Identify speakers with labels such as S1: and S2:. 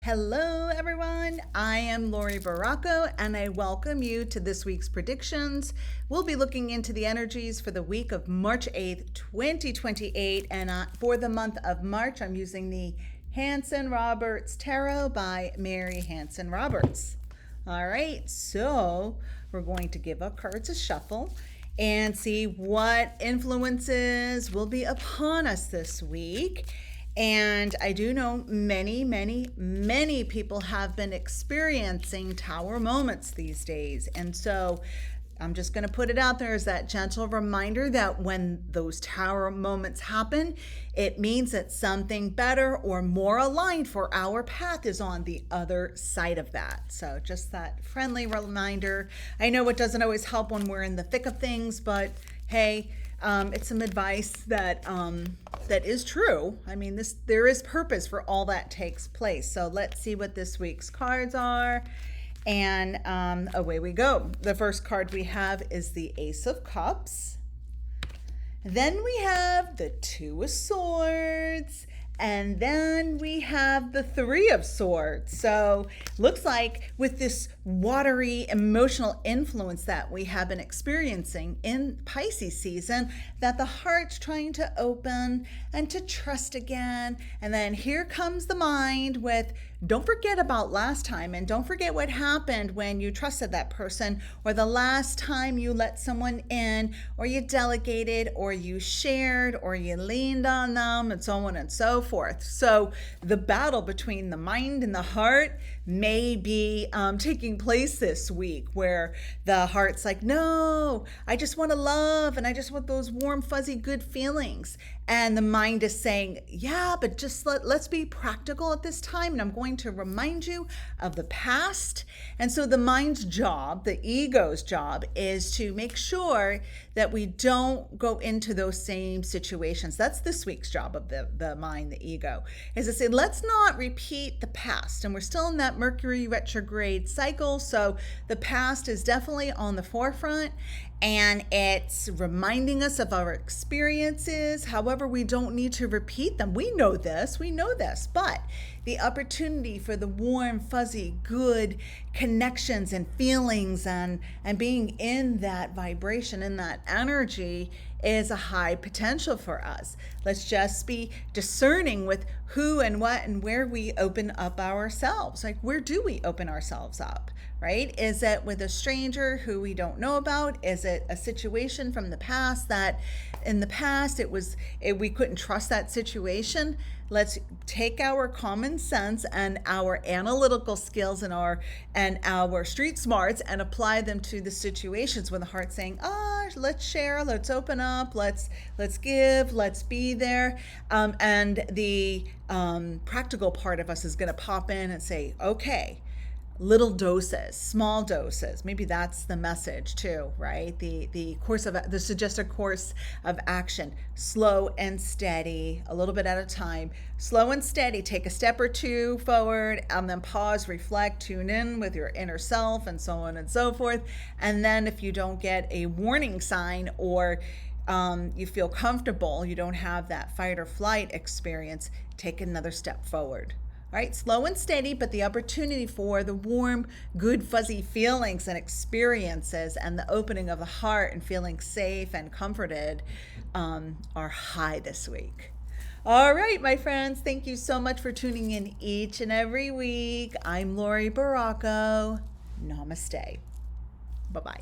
S1: Hello everyone, I am Laurie Barraco and I welcome you to this week's predictions. We'll be looking into the energies for the week of March 8th, 2028, and for the month of March I'm using the Hanson-Roberts Tarot by Mary Hanson Roberts. All right, so we're going to give our cards a shuffle and see what influences will be upon us this week. And I do know many people have been experiencing tower moments these days. And so I'm just going to put it out there as that gentle reminder that when those tower moments happen, it means that something better or more aligned for our path is on the other side of that. So just that friendly reminder. I know it doesn't always help when we're in the thick of things, but hey, it's some advice that that is true. I mean, there is purpose for all that takes place. So let's see what this week's cards are. And away we go. The first card we have is the Ace of Cups. Then we have the Two of Swords. And then we have the Three of Swords. So looks like with this watery emotional influence that we have been experiencing in Pisces season, that the heart's trying to open and to trust again. And then here comes the mind with, don't forget about last time, and don't forget what happened when you trusted that person, or the last time you let someone in, or you delegated, or you shared, or you leaned on them, and so on and so forth. So the battle between the mind and the heart may be taking place this week, where the heart's like, no, I just want to love, and I just want those warm, fuzzy, good feelings. And the mind is saying, yeah, but just let's be practical at this time. And I'm going to remind you of the past. And so the mind's job, the ego's job, is to make sure that we don't go into those same situations. That's this week's job of the mind, the ego, is to say, let's not repeat the past. And we're still in that Mercury retrograde cycle. So the past is definitely on the forefront. And it's reminding us of our experiences. However, we don't need to repeat them. We know this, but the opportunity for the warm, fuzzy, good connections and feelings and being in that vibration, in that energy, is a high potential for us. Let's just be discerning with who and what and where we open up ourselves. Like, where do we open ourselves up, right? Is it with a stranger who we don't know about? Is it a situation from the past that in the past we couldn't trust that situation? Let's take our common sense and our analytical skills and our street smarts and apply them to the situations when the heart's saying, let's share, let's open up, let's give, let's be there. And the practical part of us is going to pop in and say, okay, little doses, small doses. Maybe that's the message too, right? The suggested course of action, slow and steady, a little bit at a time. Slow and steady, take a step or two forward, and then pause, reflect, tune in with your inner self, and so on and so forth. And then if you don't get a warning sign, or you feel comfortable, you don't have that fight or flight experience, take another step forward. Right, slow and steady, but the opportunity for the warm, good, fuzzy feelings and experiences and the opening of the heart and feeling safe and comforted are high this week. All right, my friends, thank you so much for tuning in each and every week. I'm Laurie Barraco. Namaste. Bye-bye.